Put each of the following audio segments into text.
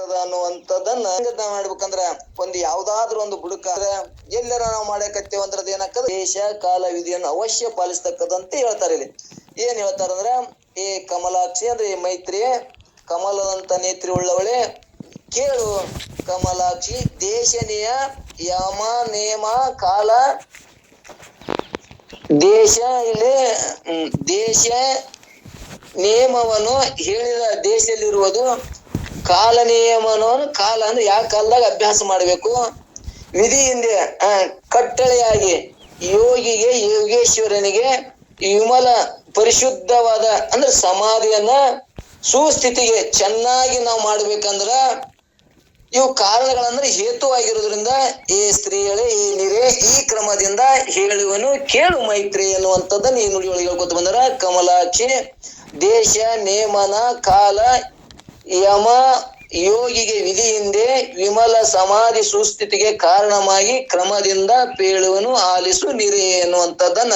ಅನ್ನುವಂಥದ್ದನ್ನ ಮಾಡ್ಬೇಕಂದ್ರ ಒಂದು ಯಾವ್ದಾದ್ರು ಒಂದು ಬುಡಕ ಎಲ್ಲರ ನಾವು ಮಾಡಕತ್ತೇವ ಅಂದ್ರದ ಏನಾಗ್ತದ ದೇಶ ಕಾಲ ವಿಧಿಯನ್ನು ಅವಶ್ಯ ಪಾಲಿಸ್ತಕ್ಕದಂತೆ ಹೇಳ್ತಾರೆ. ಇಲ್ಲಿ ಏನ್ ಹೇಳ್ತಾರಂದ್ರ ಈ ಕಮಲಾಕ್ಷಿ ಅಂದ್ರೆ ಈ ಮೈತ್ರಿ ಕಮಲದಂತ ನೇತ್ರಿ ಉಳ್ಳವಳೆ ಕೇಳು ಕಮಲಾಕ್ಷಿ, ದೇಶನೆಯ ಯಮ ನೇಮ ಕಾಲ ದೇಶ ಇಲ್ಲಿ ದೇಶ ನಿಯಮವನ್ನು ಹೇಳಿದ ದೇಶದಲ್ಲಿರುವುದು ಕಾಲ ನಿಯಮನವನ್ನು ಕಾಲ ಅಂದ್ರೆ ಯಾವ ಕಾಲದಾಗ ಅಭ್ಯಾಸ ಮಾಡಬೇಕು, ವಿಧಿ ಹಿಂದೆ ಕಟ್ಟಳೆಯಾಗಿ ಯೋಗಿಗೆ ಯೋಗೇಶ್ವರನಿಗೆ ವಿಮಲ ಪರಿಶುದ್ಧವಾದ ಅಂದ್ರೆ ಸಮಾಧಿಯನ್ನ ಸುಸ್ಥಿತಿಗೆ ಚೆನ್ನಾಗಿ ನಾವು ಮಾಡ್ಬೇಕಂದ್ರ ಇವು ಕಾರಣಗಳಂದ್ರೆ ಹೇತುವಾಗಿರೋದ್ರಿಂದ ಈ ಸ್ತ್ರೀಯಳೇ ಈ ನೀರೇ ಈ ಕ್ರಮದಿಂದ ಹೇಳುವನು ಕೇಳು ಮೈತ್ರಿ ಅನ್ನುವಂಥದ್ದನ್ನ ಈ ನುಡಿ ಒಳಗೆ ಹೇಳ್ಕೊತ ಬಂದರ. ಕಮಲಾಕ್ಷಿ, ದೇಶ ನೇಮನ ಕಾಲ ಯಮ ಯೋಗಿಗೆ ವಿಧಿ ಹಿಂದೆ ವಿಮಲ ಸಮಾಧಿ ಸುಸ್ಥಿತಿಗೆ ಕಾರಣವಾಗಿ ಕ್ರಮದಿಂದ ಪೇಳುವನು ಆಲಿಸು ನಿರೇ ಎನ್ನುವಂಥದ್ದನ್ನ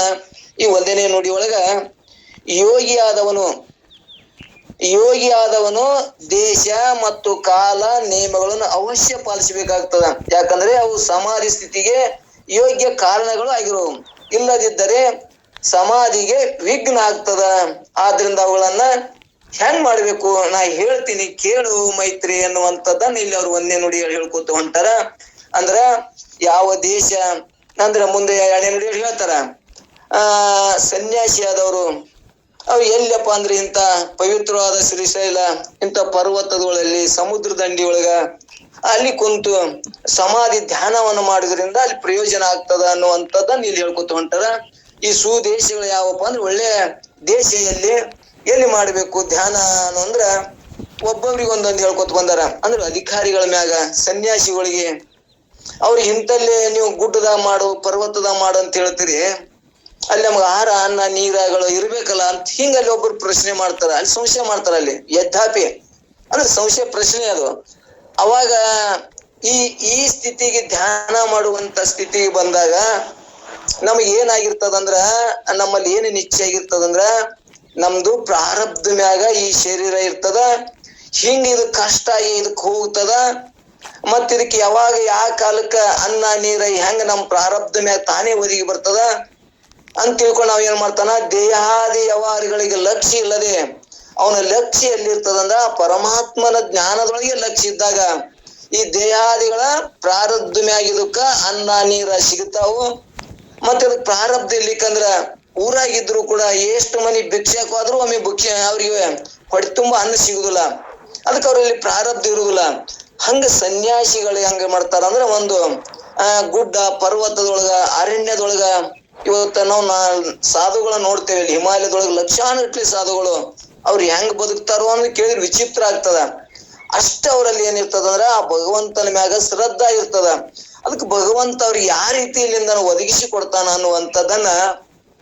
ಈ ಒಂದನೇ ನುಡಿ ಒಳಗ ಯೋಗಿಯಾದವನು ದೇಶ ಮತ್ತು ಕಾಲ ನಿಯಮಗಳನ್ನು ಅವಶ್ಯ ಪಾಲಿಸಬೇಕಾಗ್ತದ. ಯಾಕಂದ್ರೆ ಅವು ಸಮಾಧಿ ಸ್ಥಿತಿಗೆ ಯೋಗ್ಯ ಕಾರಣಗಳು ಆಗಿರುವು, ಇಲ್ಲದಿದ್ದರೆ ಸಮಾಧಿಗೆ ವಿಘ್ನ ಆಗ್ತದ. ಆದ್ರಿಂದ ಅವುಗಳನ್ನ ಹೆಂಗ್ ಮಾಡ್ಬೇಕು ನಾ ಹೇಳ್ತೀನಿ ಕೇಳು ಮೈತ್ರಿ ಎನ್ನುವಂಥದ್ದನ್ನ ಇಲ್ಲಿ ಅವ್ರು ಒಂದೇ ನುಡಿ ಹೇಳ್ಕೊತ ಹೊಂಟಾರ. ಅಂದ್ರ ಯಾವ ದೇಶ ಅಂದ್ರ ಮುಂದೆ ಎರಡನೇ ನುಡಿ ಹೇಳ್ತಾರ, ಸನ್ಯಾಸಿ ಆದವರು ಅವ್ ಎಲ್ಲಪ್ಪ ಅಂದ್ರೆ ಇಂತ ಪವಿತ್ರವಾದ ಶ್ರೀಶೈಲ ಇಂಥ ಪರ್ವತಗಳಲ್ಲಿ ಸಮುದ್ರ ದಂಡಿ ಒಳಗ ಅಲ್ಲಿ ಕುಂತು ಸಮಾಧಿ ಧ್ಯಾನವನ್ನು ಮಾಡೋದ್ರಿಂದ ಅಲ್ಲಿ ಪ್ರಯೋಜನ ಆಗ್ತದ ಅನ್ನುವಂಥದ್ದನ್ನ ಇಲ್ಲಿ ಹೇಳ್ಕೊತ ಹೊಂಟಾರ. ಈ ಸುದೇಶಗಳು ಯಾವಪ್ಪ ಅಂದ್ರೆ ಒಳ್ಳೆ ದೇಶ ಎಲ್ಲಿ ಮಾಡ್ಬೇಕು ಧ್ಯಾನ ಅಂದ್ರ ಒಬ್ಬೊಬ್ರಿಗೆ ಒಂದೊಂದು ಹೇಳ್ಕೊತ ಬಂದಾರ. ಅಂದ್ರೆ ಅಧಿಕಾರಿಗಳ ಮ್ಯಾಗ ಸನ್ಯಾಸಿಗಳಿಗೆ ಅವ್ರಿಗೆ ಇಂತಲ್ಲೇ ನೀವು ಗುಡ್ಡದಾಗ ಮಾಡು ಪರ್ವತದಾಗ ಮಾಡು ಅಂತ ಹೇಳ್ತೀರಿ, ಅಲ್ಲಿ ನಮ್ಗೆ ಆಹಾರ ಅನ್ನ ನೀರಾಗಳು ಇರ್ಬೇಕಲ್ಲ ಅಂತ ಹಿಂಗಲ್ಲಿ ಒಬ್ಬರು ಪ್ರಶ್ನೆ ಮಾಡ್ತಾರ, ಅಲ್ಲಿ ಸಂಶಯ ಮಾಡ್ತಾರ. ಅಲ್ಲಿ ಯದ್ಧಾಪಿ ಅಂದ್ರೆ ಸಂಶಯ ಪ್ರಶ್ನೆ ಅದು. ಅವಾಗ ಈ ಸ್ಥಿತಿಗೆ ಧ್ಯಾನ ಮಾಡುವಂತ ಸ್ಥಿತಿಗೆ ಬಂದಾಗ ನಮ್ಗೆ ಏನಾಗಿರ್ತದಂದ್ರ ನಮ್ಮಲ್ಲಿ ಏನು ನಿಶ್ಚಯ ಆಗಿರ್ತದಂದ್ರ ನಮ್ದು ಪ್ರಾರಬ್ಧ ಮ್ಯಾಗ ಈ ಶರೀರ ಇರ್ತದ, ಹಿಂಗ ಇದು ಕಷ್ಟ ಆಗಿ ಇದಕ್ ಹೋಗ್ತದ, ಮತ್ ಇದಕ್ಕೆ ಯಾವಾಗ ಯಾವ ಕಾಲಕ್ಕ ಅನ್ನ ನೀರ ಹೆಂಗ ನಮ್ ಪ್ರಾರಬ್ಧ ಮ್ಯಾಗ ತಾನೇ ಒದಗಿ ಬರ್ತದ ಅಂತ ತಿಳ್ಕೊಂಡು ನಾವ್ ಏನ್ ಮಾಡ್ತಾನ, ದೇಹಾದಿ ವ್ಯವಹಾರಗಳಿಗೆ ಲಕ್ಷ್ಯ ಇಲ್ಲದೆ ಅವನ ಲಕ್ಷ್ಯ ಎಲ್ಲಿರ್ತದಂದ್ರ ಪರಮಾತ್ಮನ ಜ್ಞಾನದೊಳಗೆ ಲಕ್ಷ್ಯ ಇದ್ದಾಗ ಈ ದೇಹಾದಿಗಳ ಪ್ರಾರಬ್ಧ ಮ್ಯಾಗಿದಕ್ಕ ಅನ್ನ ನೀರ ಸಿಗ್ತಾವು. ಮತ್ತೆ ಅದಕ್ ಪ್ರಾರಬ್ಧ ಇರ್ಲಿಕ್ಕಂದ್ರ ಊರಾಗಿದ್ರು ಕೂಡ ಎಷ್ಟು ಮನಿ ಭಿಕ್ಷಾಕ್ ಹೋದ್ರು ಒಮ್ಮೆ ಅವ್ರಿಗೆ ಹೊಟ್ಟೆ ತುಂಬಾ ಅನ್ನ ಸಿಗುದಿಲ್ಲ, ಅದಕ್ಕೆ ಅವ್ರಲ್ಲಿ ಪ್ರಾರಬ್ಧ ಇರುದಿಲ್ಲ. ಹಂಗ ಸನ್ಯಾಸಿಗಳು ಹೆಂಗ ಮಾಡ್ತಾರ ಅಂದ್ರ ಒಂದು ಗುಡ್ಡ ಪರ್ವತದೊಳಗ ಅರಣ್ಯದೊಳಗ ಇವತ್ತ ನಾವು ಸಾಧುಗಳನ್ನ ನೋಡ್ತೇವೆ. ಇಲ್ಲಿ ಹಿಮಾಲಯದೊಳಗೆ ಲಕ್ಷಾನುಗಟ್ಲೆ ಸಾಧುಗಳು ಅವ್ರು ಹೆಂಗ್ ಬದುಕ್ತಾರೋ ಅನ್ನೋದು ಕೇಳಿದ್ರೆ ವಿಚಿತ್ರ ಆಗ್ತದ. ಅಷ್ಟ ಅವರಲ್ಲಿ ಏನಿರ್ತದಂದ್ರ ಆ ಭಗವಂತನ ಮ್ಯಾಗ ಶ್ರದ್ಧಾ ಇರ್ತದ. ಅದಕ್ಕೆ ಭಗವಂತ ಅವ್ರಿಗೆ ಯಾವ ರೀತಿಯಲ್ಲಿಂದ ಒದಗಿಸಿ ಕೊಡ್ತಾನ ಅನ್ನುವಂಥದ್ದನ್ನ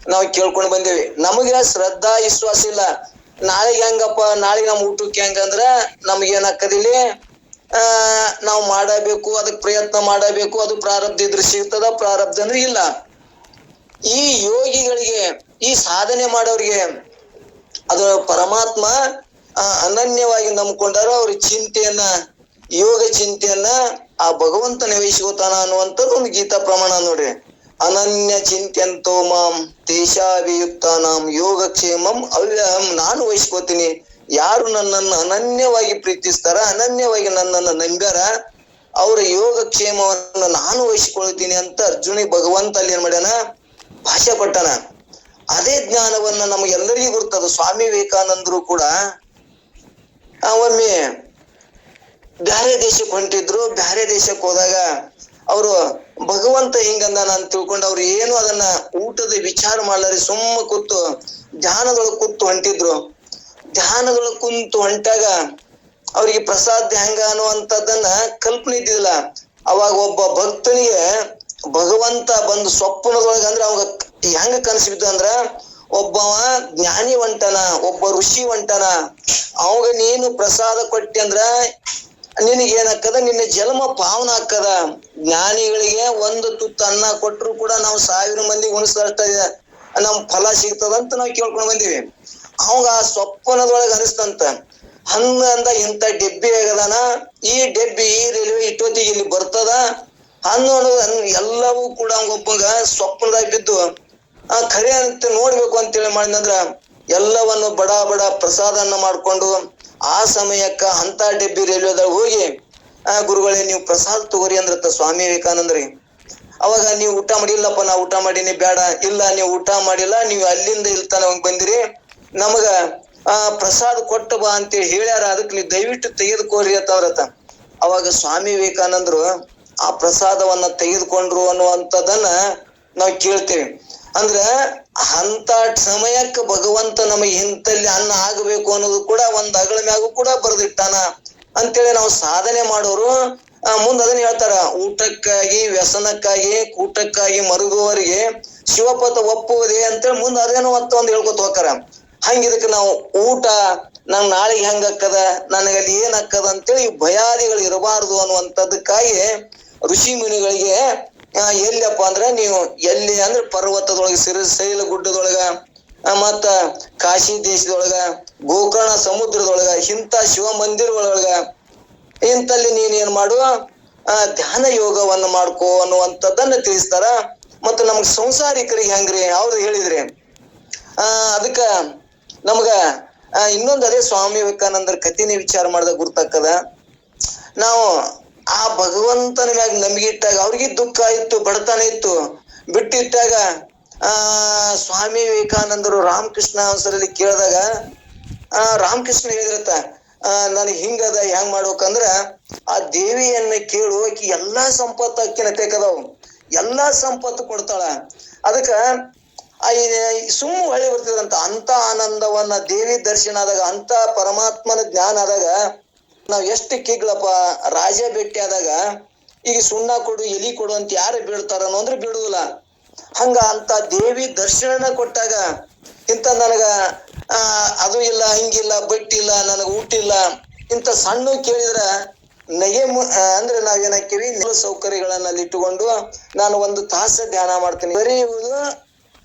ನಾವು ಕೇಳ್ಕೊಂಡು ಬಂದೇವಿ. ನಮಗೆ ಶ್ರದ್ಧಾ ವಿಶ್ವಾಸ ಇಲ್ಲ. ನಾಳೆಗೆ ಹೆಂಗಪ್ಪ, ನಾಳೆಗೆ ನಮ್ ಊಟಕ್ಕೆ ಹೆಂಗಂದ್ರ ನಮ್ಗೇನಾಕದಿಲ್ಲಿ ನಾವು ಮಾಡಬೇಕು, ಅದಕ್ ಪ್ರಯತ್ನ ಮಾಡಬೇಕು, ಅದು ಪ್ರಾರಬ್ಧ ಇದ್ರೆ ಸಿಗ್ತದ, ಪ್ರಾರಬ್ಧ ಅಂದ್ರೆ ಇಲ್ಲ. ಈ ಯೋಗಿಗಳಿಗೆ ಈ ಸಾಧನೆ ಮಾಡೋರಿಗೆ ಅದು ಪರಮಾತ್ಮ ಅನನ್ಯವಾಗಿ ನಂಬ್ಕೊಂಡಾರ. ಅವ್ರ ಚಿಂತೆಯನ್ನ ಯೋಗ ಚಿಂತೆಯನ್ನ ಆ ಭಗವಂತನ ವಹಿಸ್ಕೋತಾನ ಅನ್ನುವಂಥದ್ದು ಒಂದು ಗೀತಾ ಪ್ರಮಾಣ ನೋಡ್ರಿ. ಅನನ್ಯ ಚಿಂತ್ಯಂತೋ ಮಾಂ ದೇಶಾಭಿಯುಕ್ತಾನಾಂ ಯೋಗಕ್ಷೇಮಂ ಅವ್ಯಹಂ, ನಾನು ವಹಿಸ್ಕೋತೀನಿ. ಯಾರು ನನ್ನನ್ನು ಅನನ್ಯವಾಗಿ ಪ್ರೀತಿಸ್ತಾರ, ಅನನ್ಯವಾಗಿ ನನ್ನನ್ನು ನಂಬ್ಯಾರ, ಅವರ ಯೋಗಕ್ಷೇಮವನ್ನು ನಾನು ವಹಿಸ್ಕೊಳ್ತೀನಿ ಅಂತ ಅರ್ಜುನಿಗೆ ಭಗವಂತ ಅಲ್ಲಿ ಏನ್ ಮಾಡ್ಯಾನ, ಭಾಷೆ ಪಟ್ಟಣ. ಅದೇ ಜ್ಞಾನವನ್ನ ನಮಗೆಲ್ಲರಿಗೂ ಗೊತ್ತದು. ಸ್ವಾಮಿ ವಿವೇಕಾನಂದರು ಕೂಡ ಒಮ್ಮೆ ಬ್ಯಾರೆ ದೇಶಕ್ಕೆ ಹೊಂಟಿದ್ರು. ಬ್ಯಾರೆ ದೇಶಕ್ಕೆ ಹೋದಾಗ ಅವರು ಭಗವಂತ ಹಿಂಗಂದಾನ ಅಂತ ತಿಳ್ಕೊಂಡು ಅವ್ರು ಏನು ಅದನ್ನ ಊಟದ ವಿಚಾರ ಮಾಡ್ಲಾರಿ ಸುಮ್ಮ ಕೂತು ಧ್ಯಾನದೊಳಗೆ ಕೂತು ಹೊಂಟಿದ್ರು. ಧ್ಯಾನದೊಳಗೆ ಕುಂತು ಹೊಂಟಾಗ ಅವ್ರಿಗೆ ಪ್ರಸಾದ ಹೆಂಗ ಅನ್ನುವಂಥದ್ದನ್ನ ಕಲ್ಪನೆ ಇದ್ದಿಲ್ಲ. ಅವಾಗ ಒಬ್ಬ ಭಕ್ತನಿಗೆ ಭಗವಂತ ಬಂದು ಸ್ವಪ್ನದೊಳಗ ಅಂದ್ರೆ ಅವಾಗ ಹೆಂಗ ಕನಸು ಬಿದ್ದು ಅಂದ್ರ ಒಬ್ಬವ ಜ್ಞಾನಿ ಹೊಂಟನ, ಒಬ್ಬ ಋಷಿ ಹೊಂಟನ, ಅವಾಗ ನೀನು ಪ್ರಸಾದ ಕೊಟ್ಟಿ ಅಂದ್ರ ನಿನಗೇನಾಕ್ಕದ, ನಿನ್ನ ಜನ್ಮ ಪಾವನ ಆಕ್ಕದ. ಜ್ಞಾನಿಗಳಿಗೆ ಒಂದು ತುತ್ತು ಅನ್ನ ಕೊಟ್ಟರು ಕೂಡ ನಾವು 1000 ಮಂದಿಗೆ ಉಣಿಸ್ತಾ ನಮ್ ಫಲ ಸಿಗ್ತದಂತ ನಾವು ಕೇಳ್ಕೊಂಡ್ ಬಂದಿವಿ. ಅವಾಗ ಆ ಸ್ವಪ್ನದೊಳಗ ಅನಿಸ್ತಂತ ಹಂಗಂದ ಇಂತ ಡೆಬ್ಬಿ ಆಗದಾನ, ಈ ಡೆಬ್ಬಿ ಈ ರೈಲ್ವೆ ಇಟ್ಟೊತ್ತಿಗೆ ಇಲ್ಲಿ ಬರ್ತದ ಅನ್ನೋದು ಎಲ್ಲವೂ ಕೂಡ ಒಬ್ಬಗ ಸ್ವಪ್ನದಾಗ ಬಿದ್ದು ಖರೆ ಅಂತ ನೋಡ್ಬೇಕು ಅಂತೇಳಿ ಮಾಡಿದಂದ್ರ ಎಲ್ಲವನ್ನು ಬಡ ಬಡ ಪ್ರಸಾದನ್ನ ಮಾಡ್ಕೊಂಡು ಆ ಸಮಯಕ್ಕ ಅಂತ ಡೆಬ್ಬಿ ರೈಲ್ವೆದಾಗ ಹೋಗಿ ಗುರುಗಳೇ ನೀವು ಪ್ರಸಾದ ತಗೋರಿ ಅಂದ್ರತ್ತ ಸ್ವಾಮಿ ವಿವೇಕಾನಂದ್ರಿ. ಅವಾಗ ನೀವು ಊಟ ಮಾಡಿಲ್ಲಪ್ಪ, ನಾ ಊಟ ಮಾಡೀನಿ, ಬೇಡ, ಇಲ್ಲ ನೀವು ಊಟ ಮಾಡಿಲ್ಲ, ನೀವು ಅಲ್ಲಿಂದ ಇಲ್ತಾನ ಬಂದಿರಿ, ನಮಗ ಪ್ರಸಾದ ಕೊಟ್ಟ ಬಾ ಅಂತೇಳಿ ಹೇಳ್ಯಾರ, ಅದಕ್ಕೆ ನೀವು ದಯವಿಟ್ಟು ತೆಗೆದುಕೋರಿ ಅಂತಂದ್ರತ್ತ. ಅವಾಗ ಸ್ವಾಮಿ ವಿವೇಕಾನಂದರು ಆ ಪ್ರಸಾದವನ್ನ ತೆಗೆದುಕೊಂಡ್ರು ಅನ್ನುವಂಥದ್ದನ್ನ ನಾವು ಕೇಳ್ತೇವೆ. ಅಂದ್ರ ಅಂತ ಸಮಯಕ್ಕೆ ಭಗವಂತ ನಮಗೆ ಇಂತಲ್ಲಿ ಅನ್ನ ಆಗಬೇಕು ಅನ್ನೋದು ಕೂಡ ಒಂದ್ ಅಗಳ ಮ್ಯಾಗೂ ಕೂಡ ಬರೆದಿಟ್ಟಾನ ಅಂತೇಳಿ ನಾವು ಸಾಧನೆ ಮಾಡೋರು ಮುಂದ್ ಅದನ್ನ ಹೇಳ್ತಾರ. ಊಟಕ್ಕಾಗಿ ವ್ಯಸನಕ್ಕಾಗಿ ಕೂಟಕ್ಕಾಗಿ ಮರುಗುವವರಿಗೆ ಶಿವಪಥ ಒಪ್ಪುವುದೇ ಅಂತೇಳಿ ಮುಂದ್ ಅದೇನೋ ಒಂದ್ ಹೇಳ್ಕೊತ ಹೋಗ್ತಾರ. ಹಂಗಿದಕ್ಕೆ ನಾವು ಊಟ ನಂಗ್ ನಾಳೆಗೆ ಹೆಂಗ ಅಕ್ಕದ, ನನಗಲ್ಲಿ ಏನ್ ಅಕ್ಕದ ಅಂತೇಳಿ ಭಯಾದಿಗಳು ಇರಬಾರದು ಅನ್ನುವಂಥದ್ದಕ್ಕಾಗಿ ಋಷಿ ಮುನಿಗಳಿಗೆ ಎಲ್ಲಿಯಪ್ಪ ಅಂದ್ರ ನೀವು ಎಲ್ಲಿ ಅಂದ್ರೆ ಪರ್ವತದೊಳಗ, ಶ್ರೀಶೈಲ ಗುಡ್ಡದೊಳಗ, ಮತ್ತ ಕಾಶಿ ದೇಶದೊಳಗ, ಗೋಕರ್ಣ ಸಮುದ್ರದೊಳಗ, ಇಂಥ ಶಿವ ಮಂದಿರ ಒಳಗ ಇಂತಲ್ಲಿ ನೀನ್ ಏನ್ ಮಾಡು, ಧ್ಯಾನ ಯೋಗವನ್ನು ಮಾಡ್ಕೋ ಅನ್ನುವಂಥದ್ದನ್ನ ತಿಳಿಸ್ತಾರ. ಮತ್ತ ನಮ್ಗ್ ಸಂಸಾರಿಕರಿಗೆ ಹೆಂಗ್ರಿ ಅವ್ರು ಹೇಳಿದ್ರಿ. ಅದಕ್ಕ ನಮ್ಗ ಇನ್ನೊಂದ್ ಅದೇ ಸ್ವಾಮಿ ವಿವೇಕಾನಂದರ ಕಥೆನೇ ವಿಚಾರ ಮಾಡ್ದಾಗ ಗುರ್ತಾಕದ. ನಾವು ಆ ಭಗವಂತನ ಮ್ಯಾಗ ನಂಬಿಕೆ ಇಟ್ಟಾಗ ಅವ್ರಿಗೆ ದುಃಖ ಇತ್ತು, ಬಡತನ ಇತ್ತು, ಬಿಟ್ಟಿಟ್ಟಾಗ ಸ್ವಾಮಿ ವಿವೇಕಾನಂದರು ರಾಮಕೃಷ್ಣ ಅವಸರಲ್ಲಿ ಕೇಳಿದಾಗ ರಾಮಕೃಷ್ಣ ಹೇಳಿರತ್ತ, ನನಗ್ ಹಿಂಗದ ಹೆಂಗ್ ಮಾಡ್ಬೇಕಂದ್ರ ಆ ದೇವಿಯನ್ನ ಕೇಳು, ಆಕಿ ಎಲ್ಲಾ ಸಂಪತ್ತು ಅಕ್ಕಿನ ತೆಕದವು, ಎಲ್ಲಾ ಸಂಪತ್ತು ಕೊಡ್ತಾಳ. ಅದಕ್ಕ ಸುಮ್ಮ ಹೊಳಿ ಬರ್ತಿದಂತ ಅಂತ ಆನಂದವನ್ನ ದೇವಿ ದರ್ಶನ ಆದಾಗ, ಅಂತ ಪರಮಾತ್ಮನ ಜ್ಞಾನ ಆದಾಗ ನಾವ್ ಎಷ್ಟು ಕಿಗ್ಲಪ್ಪ. ರಾಜ ಭೇಟಿ ಆದಾಗ ಈಗ ಸುಣ್ಣ ಕೊಡು, ಎಲಿ ಕೊಡು ಅಂತ ಯಾರು ಬೀಳ್ತಾರ ಅಂದ್ರೆ ಬಿಡುದಿಲ್ಲ. ಹಂಗ ಅಂತ ದೇವಿ ದರ್ಶನ ಕೊಟ್ಟಾಗ ಇಂತ ನನಗ ಅದು ಇಲ್ಲ, ಹಿಂಗಿಲ್ಲ, ಬಟ್ಟಿಲ್ಲ, ನನಗ ಊಟಿಲ್ಲ, ಇಂತ ಸಣ್ಣ ಕೇಳಿದ್ರ ನಗೆ ಅಂದ್ರೆ ನಾವೇನಾಕಿವಿ, ಸೌಕರ್ಯಗಳನ್ನ ಅಲ್ಲಿ ಇಟ್ಟುಕೊಂಡು ನಾನು ಒಂದು ತಾಸ ಧ್ಯಾನ ಮಾಡ್ತೀನಿ, ಬರೆಯುವುದು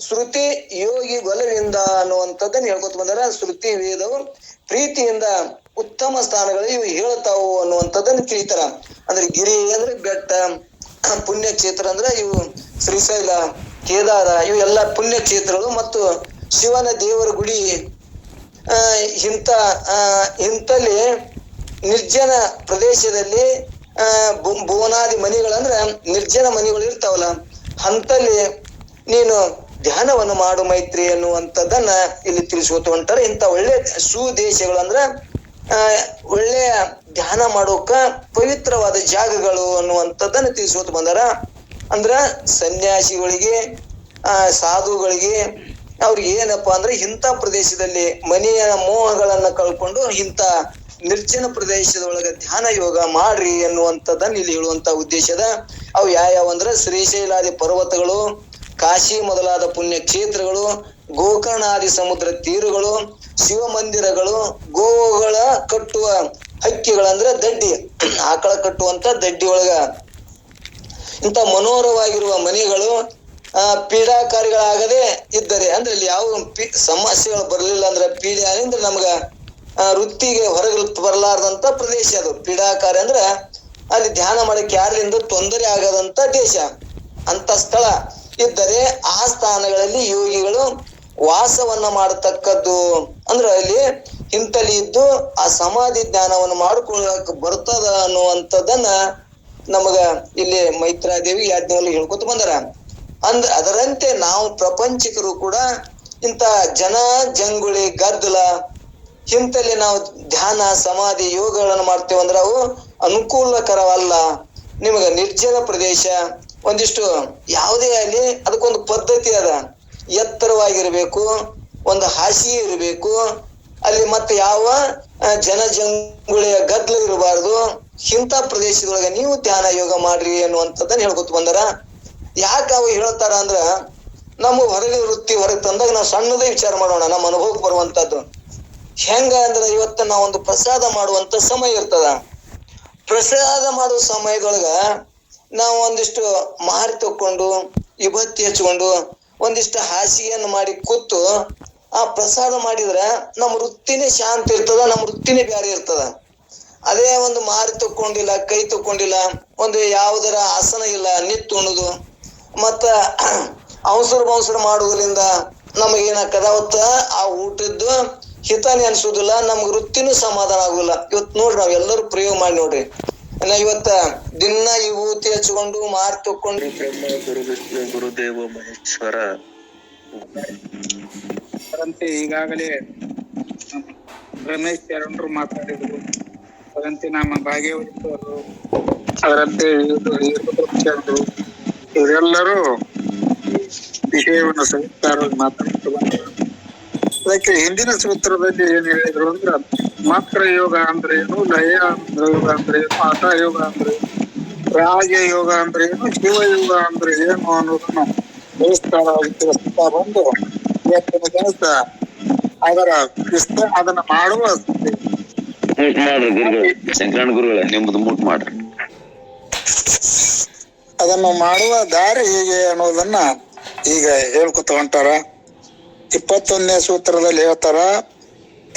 ಶ್ರುತಿ ಯೋಗಿ ಬಲವಿಂದ ಅನ್ನುವಂಥದ್ದನ್ನ ಹೇಳ್ಕೊತ ಬಂದಾರ. ಶ್ರುತಿ ವೇದವು ಪ್ರೀತಿಯಿಂದ ಉತ್ತಮ ಸ್ಥಾನಗಳು ಇವು ಹೇಳ್ತಾವು ಅನ್ನುವಂಥದ್ದನ್ನ ತಿಳಿತಾರ. ಅಂದ್ರೆ ಗಿರಿ ಅಂದ್ರೆ ಬೆಟ್ಟ, ಪುಣ್ಯಕ್ಷೇತ್ರ ಅಂದ್ರೆ ಇವು ಶ್ರೀಶೈಲ, ಕೇದಾರ, ಇವು ಎಲ್ಲ ಪುಣ್ಯಕ್ಷೇತ್ರಗಳು ಮತ್ತು ಶಿವನ ದೇವರ ಗುಡಿ. ಇಂತಲ್ಲಿ ನಿರ್ಜನ ಪ್ರದೇಶದಲ್ಲಿ ಭುವನಾದಿ ಮನಿಗಳಂದ್ರ ನಿರ್ಜನ ಮನಿಗಳು ಇರ್ತಾವಲ್ಲ, ಅಂತಲ್ಲಿ ನೀನು ಧ್ಯಾನವನ್ನು ಮಾಡು ಮೈತ್ರಿ ಅನ್ನುವಂಥದ್ದನ್ನ ಇಲ್ಲಿ ತಿಳಿಸ್ಕೊತ ಹೊಂಟಾರ. ಇಂಥ ಒಳ್ಳೆ ಸುದೇಶಗಳು ಅಂದ್ರ ಒಳ್ಳೆಯ ಧ್ಯಾನ ಮಾಡೋಕ ಪವಿತ್ರವಾದ ಜಾಗಗಳು ಅನ್ನುವಂಥದ್ದನ್ನ ತಿಳಿಸ್ಕೊತ ಬಂದಾರ. ಅಂದ್ರ ಸನ್ಯಾಸಿಗಳಿಗೆ, ಸಾಧುಗಳಿಗೆ ಅವ್ರಿಗೆ ಏನಪ್ಪಾ ಅಂದ್ರೆ ಇಂಥ ಪ್ರದೇಶದಲ್ಲಿ ಮನೆಯ ಮೋಹಗಳನ್ನ ಕಳ್ಕೊಂಡು ಇಂಥ ನಿರ್ಜನ ಪ್ರದೇಶದೊಳಗ ಧ್ಯಾನ ಯೋಗ ಮಾಡ್ರಿ ಅನ್ನುವಂಥದ್ದನ್ನ ಇಲ್ಲಿ ಹೇಳುವಂತ ಉದ್ದೇಶದ. ಅವು ಯಾವ್ಯಾವ ಅಂದ್ರ ಶ್ರೀಶೈಲಾದಿ ಪರ್ವತಗಳು, ಕಾಶಿ ಮೊದಲಾದ ಪುಣ್ಯ ಕ್ಷೇತ್ರಗಳು, ಗೋಕರ್ಣಾದಿ ಸಮುದ್ರ ತೀರುಗಳು, ಶಿವ ಮಂದಿರಗಳು, ಗೋಗಳ ಕಟ್ಟುವ ಹಕ್ಕಿಗಳಂದ್ರ ದಡ್ಡಿ, ಆಕಳ ಕಟ್ಟುವಂತ ದಡ್ಡಿ ಒಳಗ ಇಂಥ ಮನೋಹರವಾಗಿರುವ ಮನೆಗಳು, ಪೀಡಾಕಾರಿಗಳಾಗದೆ ಇದ್ದರೆ ಅಂದ್ರೆ ಇಲ್ಲಿ ಯಾವ ಸಮಸ್ಯೆಗಳು ಬರ್ಲಿಲ್ಲ ಅಂದ್ರೆ ಪೀಡೆಯಿಂದ ನಮ್ಗ ವೃತ್ತಿಗೆ ಹೊರಗೆ ಬರಲಾರ್ದಂತ ಪ್ರದೇಶ ಅದು. ಪೀಡಾಕಾರಿ ಅಂದ್ರ ಅಲ್ಲಿ ಧ್ಯಾನ ಮಾಡಕ್ಕೆ ಯಾರಿಂದ ತೊಂದರೆ ಆಗದಂತ ದೇಶ, ಅಂತ ಸ್ಥಳ ಇದ್ದರೆ ಆ ಸ್ಥಾನಗಳಲ್ಲಿ ಯೋಗಿಗಳು ವಾಸವನ್ನ ಮಾಡತಕ್ಕದ್ದು. ಅಂದ್ರೆ ಅಲ್ಲಿ ಇಂತಲ್ಲಿ ಇದ್ದು ಆ ಸಮಾಧಿ ಜ್ಞಾನವನ್ನು ಮಾಡ್ಕೊಳ್ಳಕ್ ಬರ್ತದ ಅನ್ನುವಂಥದ್ದನ್ನ ನಮಗ ಇಲ್ಲಿ ಮೈತ್ರಾದೇವಿ ಯಾಜ್ಞವಲ್ಲಿ ಹೇಳ್ಕೊತ ಬಂದಾರ. ಅದರಂತೆ ನಾವು ಪ್ರಪಂಚಿಕರು ಕೂಡ ಇಂಥ ಜನ ಜಂಗುಳಿ ಗದ್ದಲ ಇಂತಲ್ಲಿ ನಾವು ಧ್ಯಾನ ಸಮಾಧಿ ಯೋಗಗಳನ್ನು ಮಾಡ್ತೇವೆ ಅಂದ್ರೆ ಅವು ಅನುಕೂಲಕರವಲ್ಲ. ನಿಮಗ ನಿರ್ಜನ ಪ್ರದೇಶ ಒಂದಿಷ್ಟು ಯಾವುದೇ ಅಲ್ಲಿ ಅದಕ್ಕೊಂದು ಪದ್ಧತಿ ಅದ, ಎತ್ತರವಾಗಿರ್ಬೇಕು, ಒಂದು ಹಾಸಿಗೆ ಇರಬೇಕು, ಅಲ್ಲಿ ಮತ್ತೆ ಯಾವ ಜನಜಂಗುಳಿಯ ಗದ್ದಲ ಇರಬಾರ್ದು. ಇಂಥ ಪ್ರದೇಶದೊಳಗೆ ನೀವು ಧ್ಯಾನ ಯೋಗ ಮಾಡ್ರಿ ಅನ್ನುವಂಥದ್ದನ್ನ ಹೇಳ್ಕೊತ ಬಂದಾರ. ಯಾಕೆ ಅವು ಹೇಳ್ತಾರ ಅಂದ್ರ ನಮ್ಮ ಹೊರಗೆ ವೃತ್ತಿ ಹೊರಗೆ ತಂದಾಗ ನಾವು ಸಣ್ಣದೇ ವಿಚಾರ ಮಾಡೋಣ, ನಮ್ಮ ಅನುಭವಕ್ಕೆ ಬರುವಂತದ್ದು. ಹೆಂಗ ಅಂದ್ರೆ ಇವತ್ತ ನಾವೊಂದು ಪ್ರಸಾದ ಮಾಡುವಂತ ಸಮಯ ಇರ್ತದ. ಪ್ರಸಾದ ಮಾಡುವ ಸಮಯದೊಳಗ ನಾವು ಒಂದಿಷ್ಟು ಮಾರಿ ತಕೊಂಡು ವಿಭತ್ತಿ ಹಚ್ಕೊಂಡು ಒಂದಿಷ್ಟು ಹಾಸಿಗೆಯನ್ನು ಮಾಡಿ ಕೂತು ಆ ಪ್ರಸಾದ ಮಾಡಿದ್ರ ನಮ್ ವೃತ್ತಿನೇ ಶಾಂತಿ ಇರ್ತದ, ನಮ್ ವೃತ್ತಿನೇ ಬ್ಯಾರೆ ಇರ್ತದ. ಅದೇ ಒಂದು ಮಾರಿ ತಕ್ಕೊಂಡಿಲ್ಲ, ಕೈ ತಕ್ಕೊಂಡಿಲ್ಲ, ಒಂದು ಯಾವುದರ ಆಸನ ಇಲ್ಲ, ನಿತ್ತು ಉಣುದು ಮತ್ತ ಅವಸರ ಮಾಡುವುದರಿಂದ ನಮಗೇನಾಕದ ಅವತ್ತ ಆ ಊಟದ್ದು ಹಿತಾನೆ ಅನ್ಸುದಿಲ್ಲ, ನಮ್ಗ ವೃತ್ತಿನೂ ಸಮಾಧಾನ ಆಗುದಿಲ್ಲ. ಇವತ್ ನೋಡ್ರಿ ನಾವ್ ಎಲ್ಲರೂ ಪ್ರಯೋಗ ಮಾಡಿ ನೋಡ್ರಿ. ಇವತ್ತ ದಿನ ಈ ಊತಿ ಹಚ್ಕೊಂಡು ಮಾರಿ ತಕ್ಕೊಂಡು ಬ್ರಹ್ಮ ಗುರು ವಿಷ್ಣು ಗುರುದೇವ ಮಹೇಶ್ವರ ಅದರಂತೆ ಈಗಾಗಲೇ ರಮೇಶ್ ಶರಣರು ಮಾತಾಡಿದ್ರು. ಅದರಂತೆ ನಮ್ಮ ಭಾಗ್ಯವತಿಯವರು, ಅದರಂತೆ ಶರಣರು, ಇವರೆಲ್ಲರೂ ವಿಷಯವನ್ನು ಸವಿಸ್ತಾರವಾಗಿ ಮಾತಾಡ್ತಾ ಬಂದರು. ಅದಕ್ಕೆ ಹಿಂದಿನ ಸೂತ್ರದಲ್ಲಿ ಏನ್ ಹೇಳಿದ್ರು ಅಂದ್ರ, ಮಾತ್ರ ಯೋಗ ಅಂದ್ರೆ ಏನು, ಲಯ ಯೋಗ ಅಂದ್ರೆ ಏನು, ಹಠ ಯೋಗ ಅಂದ್ರೆ ಏನು, ರಾಜ ಯೋಗ ಅಂದ್ರೆ ಏನು, ಶಿವಯೋಗ ಅಂದ್ರೆ ಏನು ಅನ್ನೋದನ್ನು ವಿಸ್ತಾರವಾಗಿ ತಿಳಿಸ್ತಾ ಬಂದು ಇವತ್ತಿನ ದಿವಸ ಅದರ ಅದನ್ನ ಮಾಡುವ ಮಾಡ್ರಿ ಗುರುಗಳು, ಶಂಕರಣ್ಣ ಗುರುಗಳೇ ನಿಮ್ದು ಮೂಟ್ ಮಾಡ್ರಿ. ಅದನ್ನು ಮಾಡುವ ದಾರಿ ಹೇಗೆ ಅನ್ನೋದನ್ನ ಈಗ ಹೇಳ್ಕೊತ ಹೊಂಟಾರ. 21ನೇ ಸೂತ್ರದಲ್ಲಿ ಹೇಳ್ತಾರ,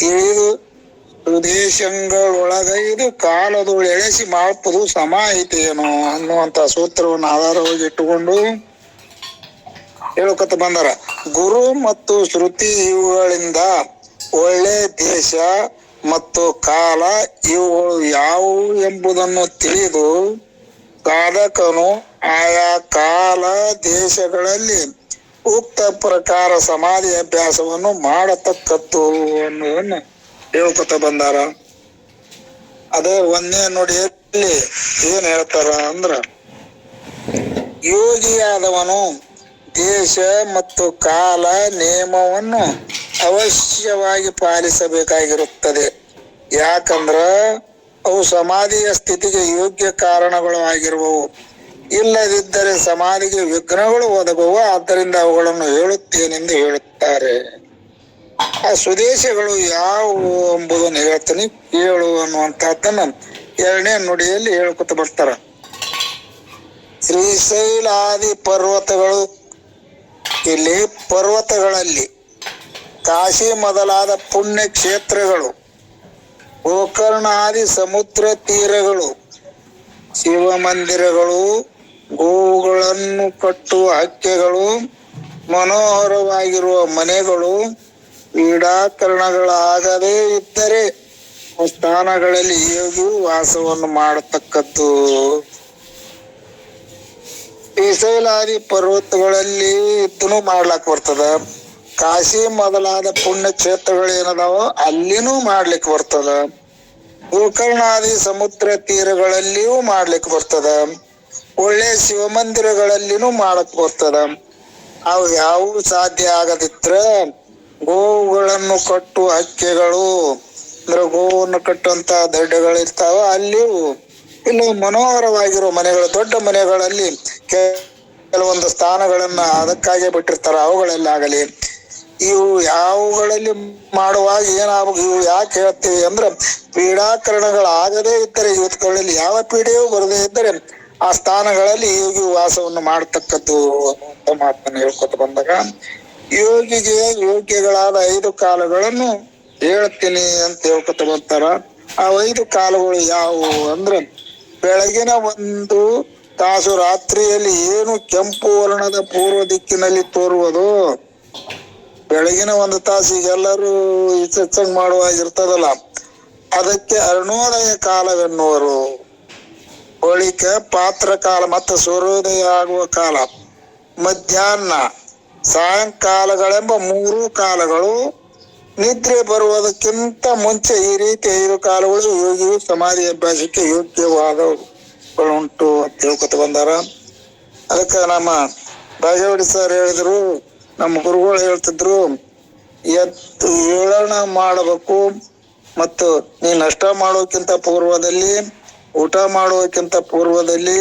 ತಿಳಿದು ಉದ್ದೇಶಗಳೊಳಗೈದು ಕಾಲದೊಳು ಎಳೆಸಿ ಮಾಡ್ಪದು ಸಮಾಹಿತೇನು ಅನ್ನುವಂತ ಸೂತ್ರವನ್ನು ಆಧಾರವಾಗಿ ಇಟ್ಟುಕೊಂಡು ಹೇಳ್ಕೊತ ಬಂದಾರ. ಗುರು ಮತ್ತು ಶ್ರುತಿ ಇವುಗಳಿಂದ ಒಳ್ಳೆ ದೇಶ ಮತ್ತು ಕಾಲ ಇವುಗಳು ಯಾವುವು ಎಂಬುದನ್ನು ತಿಳಿದು ಸಾಧಕನು ಆಯಾ ಕಾಲ ದೇಶಗಳಲ್ಲಿ ಉಕ್ತ ಪ್ರಕಾರ ಸಮಾಧಿ ಅಭ್ಯಾಸವನ್ನು ಮಾಡತಕ್ಕದ್ದು ಅನ್ನೋದನ್ನು ಹೇಳ್ಕೊತ ಬಂದಾರ. ಅದೇ 1ನೇ ನುಡಿಯಲ್ಲಿ ಏನ್ ಹೇಳ್ತಾರ ಅಂದ್ರ, ಯೋಗಿಯಾದವನು ದೇಶ ಮತ್ತು ಕಾಲ ನಿಯಮವನ್ನು ಅವಶ್ಯವಾಗಿ ಪಾಲಿಸಬೇಕಾಗಿರುತ್ತದೆ. ಯಾಕಂದ್ರ ಅವು ಸಮಾಧಿಯ ಸ್ಥಿತಿಗೆ ಯೋಗ್ಯ ಕಾರಣಗಳು ಆಗಿರುವವು. ಇಲ್ಲದಿದ್ದರೆ ಸಮಾಧಿಗೆ ವಿಘ್ನಗಳು ಒದಗುವ. ಆದ್ದರಿಂದ ಅವುಗಳನ್ನು ಹೇಳುತ್ತೇನೆಂದು ಹೇಳುತ್ತಾರೆ. ಆ ಸ್ವದೇಶಗಳು ಯಾವುವು ಎಂಬುದನ್ನು ಹೇಳ್ತೀನಿ ಕೇಳು ಅನ್ನುವಂತಹದ್ದನ್ನ 2ನೇ ನುಡಿಯಲ್ಲಿ ಹೇಳ್ಕೊತ ಬರ್ತಾರ. ಶ್ರೀಶೈಲಾದಿ ಪರ್ವತಗಳು, ಇಲ್ಲಿ ಪರ್ವತಗಳಲ್ಲಿ ಕಾಶಿ ಮೊದಲಾದ ಪುಣ್ಯ ಕ್ಷೇತ್ರಗಳು, ಗೋಕರ್ಣಾದಿ ಸಮುದ್ರ ತೀರಗಳು, ಶಿವ ಮಂದಿರಗಳು, ಗೋವುಗಳನ್ನು ಕಟ್ಟುವ ಹಕ್ಕೆಗಳು, ಮನೋಹರವಾಗಿರುವ ಮನೆಗಳು, ಕ್ರೀಡಾಕರಣಗಳಾಗದೇ ಇದ್ದರೆ ಸ್ಥಾನಗಳಲ್ಲಿ ಯೋಗಿಯು ವಾಸವನ್ನು ಮಾಡತಕ್ಕದ್ದು. ಶ್ರೀಶೈಲಾದಿ ಪರ್ವತಗಳಲ್ಲಿ ಇದ್ದನು ಮಾಡ್ಲಾಕ್ ಬರ್ತದ. ಕಾಶಿ ಮೊದಲಾದ ಪುಣ್ಯ ಕ್ಷೇತ್ರಗಳು ಏನದಾವೋ ಅಲ್ಲಿನೂ ಮಾಡ್ಲಿಕ್ಕೆ ಬರ್ತದ. ಗೋಕರ್ಣಾದಿ ಸಮುದ್ರ ತೀರಗಳಲ್ಲಿಯೂ ಮಾಡ್ಲಿಕ್ಕೆ ಬರ್ತದ. ಒಳ್ಳೆ ಶಿವಮಂದಿರಗಳಲ್ಲಿನೂ ಮಾಡಕ್ ಬರ್ತದ. ಅವು ಯಾವ ಸಾಧ್ಯ ಆಗದಿದ್ರ ಗೋವುಗಳನ್ನು ಕಟ್ಟುವ ಹಕ್ಕೆಗಳು ಅಂದ್ರೆ ಗೋವನ್ನು ಕಟ್ಟುವಂತ ದಡ್ಡಗಳಿರ್ತಾವ, ಅಲ್ಲಿಯೂ ಇನ್ನು ಮನೋಹರವಾಗಿರುವ ಮನೆಗಳು, ದೊಡ್ಡ ಮನೆಗಳಲ್ಲಿ ಕೆಲವೊಂದು ಸ್ಥಾನಗಳನ್ನ ಅದಕ್ಕಾಗಿ ಬಿಟ್ಟಿರ್ತಾರ, ಅವುಗಳಲ್ಲಾಗಲಿ. ಇವು ಯಾವುಗಳಲ್ಲಿ ಮಾಡುವಾಗ ಏನಾಗ ಇವು ಯಾಕೆ ಹೇಳ್ತೀವಿ ಅಂದ್ರೆ, ಪೀಡಾಕರಣಗಳಾಗದೇ ಇದ್ದರೆ ಇವತ್ತುಗಳಲ್ಲಿ ಯಾವ ಪೀಡೆಯೂ ಬರದೇ ಇದ್ದರೆ ಆ ಸ್ಥಾನಗಳಲ್ಲಿ ಯೋಗಿ ವಾಸವನ್ನು ಮಾಡತಕ್ಕದ್ದು ಅನ್ನುವಂತ ಮಾತನ್ನು ಹೇಳ್ಕೊತ ಬಂದಾಗ, ಯೋಗಿಗೆ ಯೋಗ್ಯಗಳಾದ 5 ಕಾಲಗಳನ್ನು ಹೇಳ್ತೀನಿ ಅಂತ ಹೇಳ್ಕೊತ ಬರ್ತಾರ. ಆ 5 ಕಾಲಗಳು ಯಾವುವು ಅಂದ್ರೆ, ಬೆಳಗಿನ 1 ತಾಸು ರಾತ್ರಿಯಲ್ಲಿ ಏನು ಕೆಂಪು ವರ್ಣದ ಪೂರ್ವ ದಿಕ್ಕಿನಲ್ಲಿ ತೋರುವುದು. ಬೆಳಗಿನ 1 ತಾಸು ಈಗೆಲ್ಲರೂ ಸತ್ಸಂಗ ಮಾಡುವಾಗಿರ್ತದಲ್ಲ, ಅದಕ್ಕೆ ಅರುಣೋದಯ ಕಾಲವೆನ್ನುವರು. ಬಳಿಕ ಪಾತ್ರ ಕಾಲ ಮತ್ತು ಸೂರ್ಯೋದಯ ಆಗುವ ಕಾಲ, ಮಧ್ಯಾಹ್ನ, ಸಾಯಂಕಾಲಗಳೆಂಬ 3 ಕಾಲಗಳು. ನಿದ್ರೆ ಬರುವುದಕ್ಕಿಂತ ಮುಂಚೆ ಈ ರೀತಿ 5 ಕಾಲಗಳು ಯೋಗಿಯು ಸಮಾಧಿ ಅಭ್ಯಾಸಕ್ಕೆ ಯೋಗ್ಯವಾದವುಗಳುಂಟು ಅಂತ ಹೇಳ್ಕೊತ ಬಂದಾರ. ಅದಕ್ಕೆ ನಮ್ಮ ಭಾಗ್ಯವತಿ ಸರ್ ಹೇಳಿದ್ರು, ನಮ್ಮ ಗುರುಗಳು ಹೇಳ್ತಿದ್ರು, ಏಳನ ಮಾಡಬೇಕು ಮತ್ತು ನೀ ನಷ್ಟ ಮಾಡೋಕ್ಕಿಂತ ಪೂರ್ವದಲ್ಲಿ, ಊಟ ಮಾಡೋಕ್ಕಿಂತ ಪೂರ್ವದಲ್ಲಿ,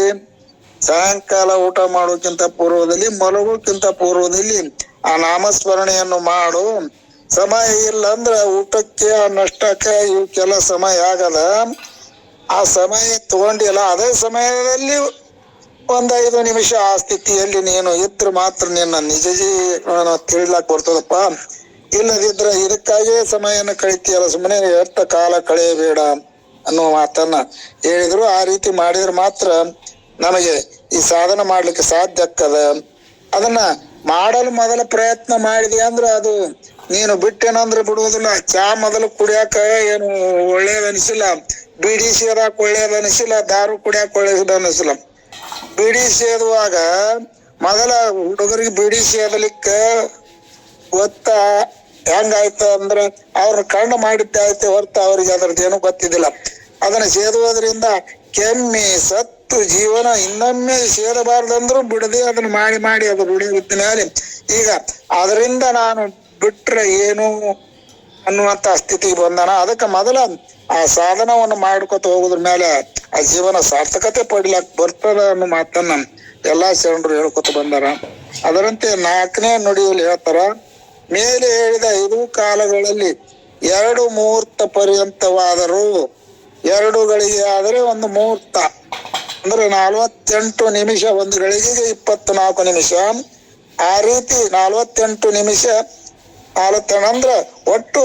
ಸಾಯಂಕಾಲ ಊಟ ಮಾಡೋಕ್ಕಿಂತ ಪೂರ್ವದಲ್ಲಿ, ಮಲಗೋಕ್ಕಿಂತ ಪೂರ್ವದಲ್ಲಿ ಆ ನಾಮಸ್ಮರಣೆಯನ್ನು ಮಾಡು. ಸಮಯ ಇಲ್ಲ ಅಂದ್ರ ಊಟಕ್ಕೆ ನಷ್ಟಕ್ಕೆ ಇವಕ್ಕೆಲ್ಲ ಸಮಯ ಆಗದ. ಆ ಸಮಯ ತಗೊಂಡಿಲ್ಲ, ಅದೇ ಸಮಯದಲ್ಲಿ 1-5 ನಿಮಿಷ ಆ ಸ್ಥಿತಿಯಲ್ಲಿ ನೀನು ಇದ್ರೆ ಮಾತ್ರ ನಿನ್ನ ನಿಜ ಜೀವನ ತಿಳಿಲಾಕ್ ಬರ್ತದಪ್ಪ. ಇಲ್ಲದಿದ್ರ ಇದಕ್ಕಾಗಿಯೇ ಸಮಯನ ಕಳಿತೀಯಲ್ಲ, ಸುಮ್ಮನೆ ವ್ಯರ್ಥ ಕಾಲ ಕಳೆಯಬೇಡ ಅನ್ನುವ ಮಾತನ್ನ ಹೇಳಿದ್ರು. ಆ ರೀತಿ ಮಾಡಿದ್ರೆ ಮಾತ್ರ ನಮಗೆ ಈ ಸಾಧನ ಮಾಡ್ಲಿಕ್ಕೆ ಸಾಧ್ಯ ಆಗ್ತದ. ಅದನ್ನ ಮಾಡಲು ಮೊದಲ ಪ್ರಯತ್ನ ಮಾಡಿದೆ ಅಂದ್ರೆ ಅದು ನೀನು ಬಿಟ್ಟೇನಂದ್ರೆ ಬಿಡುವುದಿಲ್ಲ. ಚಾ ಮೊದಲು ಕುಡಿಯಾಕ ಏನು ಒಳ್ಳೇದ್ ಅನಿಸಿಲ್ಲ, ಬೀಡಿ ಸೇದಾಕ ಒಳ್ಳೇದ್ ಅನಿಸಿಲ್ಲ, ದಾರು ಕುಡಿಯಾಕ ಒಳ್ಳೇದ್ ಅನಿಸಿಲ್ಲ. ಬೀಡಿ ಸೇದುವಾಗ ಮೊದಲ ಹುಡುಗರಿಗೆ ಬೀಡಿ ಸೇದಲಿಕ್ಕ ಗೊತ್ತ ಹೆಂಗಾಯ್ತ ಅಂದ್ರ ಅವ್ರ ಕಣ್ಣು ಮಾಡಿದ್ದಾಯ್ತು ಹೊರತು ಅವ್ರಿಗೆ ಅದ್ರದ್ದೇನು ಗೊತ್ತಿದ್ದಿಲ್ಲ. ಅದನ್ನ ಸೇದುವುದರಿಂದ ಕೆಮ್ಮಿ ಸತ್ತು ಜೀವನ ಇನ್ನೊಮ್ಮೆ ಸೇದಬಾರ್ದಂದ್ರು ಬಿಡದೆ ಅದನ್ನ ಮಾಡಿ ಮಾಡಿ ಅದು ರೂಢಿಯಲ್ಲಿ ಈಗ ಅದರಿಂದ ನಾನು ಬಿಟ್ರೆ ಏನು ಅನ್ನುವಂತ ಸ್ಥಿತಿಗೆ ಬಂದಾನ. ಅದಕ್ಕೆ ಮೊದಲ ಆ ಸಾಧನವನ್ನು ಮಾಡ್ಕೊತ ಹೋಗೋದ್ರ ಮೇಲೆ ಆ ಜೀವನ ಸಾರ್ಥಕತೆ ಪಡಿಲಾಕ್ ಬರ್ತದ ಅನ್ನೋ ಮಾತನ್ನ ಎಲ್ಲಾ ಶರಣರು ಹೇಳ್ಕೊತ ಬಂದಾರ. ಅದರಂತೆ 4ನೇ ನುಡಿಯಲ್ಲಿ ಹೇಳ್ತಾರ, ಮೇಲೆ ಹೇಳಿದ 5 ಕಾಲಗಳಲ್ಲಿ 2 ಮುಹೂರ್ತ ಪರ್ಯಂತವಾದರೂ 2 ಗಳಿಗೆ ಆದರೆ 1 ಮುಹೂರ್ತ ಅಂದ್ರೆ 48 ನಿಮಿಷ, 1 ಗಳಿಗೆಗೆ 24 ನಿಮಿಷ. ಆ ರೀತಿ 48 ನಿಮಿಷ 42 ಅಂದ್ರೆ ಒಟ್ಟು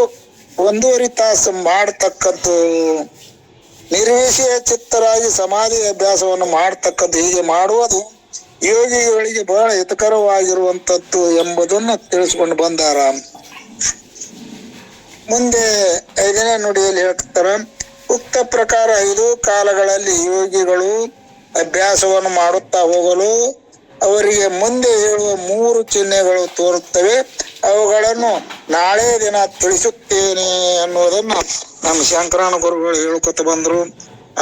1.5 ತಾಸು ಮಾಡತಕ್ಕದ್ದು. ನಿರ್ವಿಷಯ ಚಿತ್ತರಾಗಿ ಸಮಾಧಿ ಅಭ್ಯಾಸವನ್ನು ಮಾಡತಕ್ಕದ್ದು. ಹೀಗೆ ಮಾಡುವುದು ಯೋಗಿಗಳಿಗೆ ಬಹಳ ಹಿತಕರವಾಗಿರುವಂತದ್ದು ಎಂಬುದನ್ನು ತಿಳಿಸ್ಕೊಂಡು ಬಂದಾರ. ಮುಂದೆ 5ನೇ ನುಡಿಯಲ್ಲಿ ಹೇಳ್ತಾರ, ಉಕ್ತ ಪ್ರಕಾರ 5 ಕಾಲಗಳಲ್ಲಿ ಯೋಗಿಗಳು ಅಭ್ಯಾಸವನ್ನು ಮಾಡುತ್ತಾ ಹೋಗಲು ಅವರಿಗೆ ಮುಂದೆ ಹೇಳುವ 3 ಚಿಹ್ನೆಗಳು ತೋರುತ್ತವೆ. ಅವುಗಳನ್ನು ನಾಳೆ ದಿನ ತಿಳಿಸುತ್ತೇನೆ ಅನ್ನುವುದನ್ನು ನಮ್ಮ ಶಂಕರಣ ಗುರುಗಳು ಹೇಳ್ಕೊತ ಬಂದ್ರು.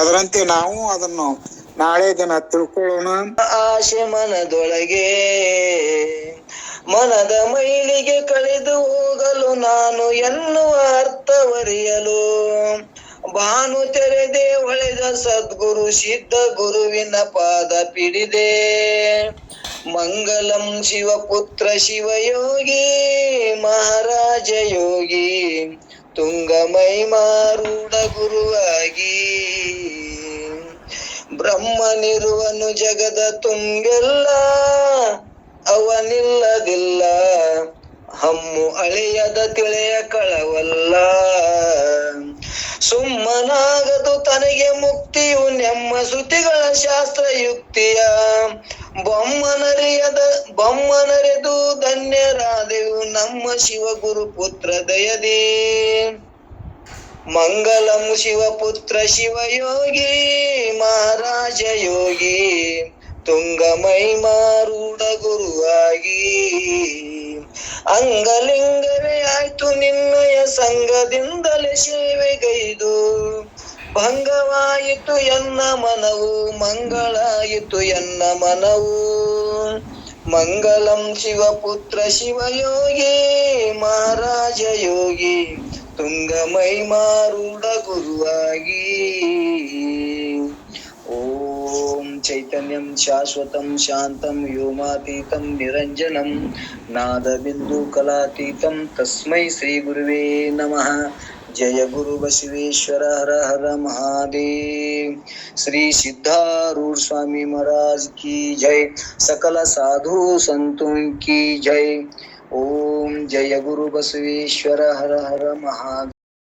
ಅದರಂತೆ ನಾವು ಅದನ್ನು ನಾಳೆ ದಿನ ತಿಳ್ಕೊಳ್ಳೋಣ. ಆಶೆ ಮನದೊಳಗೆ ಮನದ ಮೈಲಿಗೆ ಕಳೆದು ಹೋಗಲು ನಾನು ಎನ್ನುವ ಅರ್ಥವರಿಯಲು ಭಾನು ತೆರೆದೆ ಹೊಳೆದ ಸದ್ಗುರು ಸಿದ್ಧ ಗುರುವಿನ ಪಾದ ಪಿಡಿದೆ. ಮಂಗಲಂ ಶಿವಪುತ್ರ ಶಿವಯೋಗಿ ಮಹಾರಾಜ ಯೋಗಿ ತುಂಗ ಮೈಮಾರೂಢ ಗುರುವಾಗಿ. ಬ್ರಹ್ಮನಿರುವನು ಜಗದ ತುಂಬೆಲ್ಲ ಅವನಿಲ್ಲದಿಲ್ಲ, ಹಮ್ಮು ಅಳೆಯದ ತಿಳೆಯ ಕಳವಲ್ಲ. ಸುಮ್ಮನಾಗದು ತನಗೆ ಮುಕ್ತಿಯು ನೆಮ್ಮ ಶ್ರುತಿಗಳ ಶಾಸ್ತ್ರ ಯುಕ್ತಿಯ. ಬೊಮ್ಮನರೆದು ಧನ್ಯರಾದೆವು ನಮ್ಮ ಶಿವಗುರು ಪುತ್ರ ದಯದಿ. ಮಂಗಲಂ ಶಿವಪುತ್ರ ಶಿವಯೋಗಿ ಮಹಾರಾಜ ಯೋಗಿ ತುಂಗ ಮೈಮಾರೂಢ ಗುರುವಾಗಿ. ಅಂಗಲಿಂಗವೇ ಆಯ್ತು ನಿನ್ನಯ ಸಂಘದಿಂದಲೇ ಸೇವೆಗೈದು. ಭಂಗವಾಯಿತು ಎನ್ನ ಮನವು ಮಂಗಳಾಯಿತು ಎನ್ನ ಮನವು. ಮಂಗಲಂ ಶಿವಪುತ್ರ ಶಿವಯೋಗಿ ಮಹಾರಾಜ ಯೋಗಿ ತುಂಗ ಮೈಮಾರೂಢ ಗುರುವಾಗಿ. ಓಂ ಚೈತನ್ಯಂ ಶಾಶ್ವತಂ ಶಾಂತಂ ವ್ಯೋಮಾತೀತಂ ನಿರಂಜನಂ ನಾದಬಿಂದು ಕಲಾತೀತಂ ತಸ್ಮೈ ಶ್ರೀ ಗುರುವೇ ನಮಃ. ಜಯ ಗುರು ಬಸವೇಶ್ವರ ಹರ ಹರ ಮಹಾದೇವ್. ಶ್ರೀ ಸಿದ್ಧಾರೂಢ ಸ್ವಾಮಿ महाराज की जय. सकल साधु संतों की जय. ओम जय गुरु बसवेश्वर हर हर महादेव.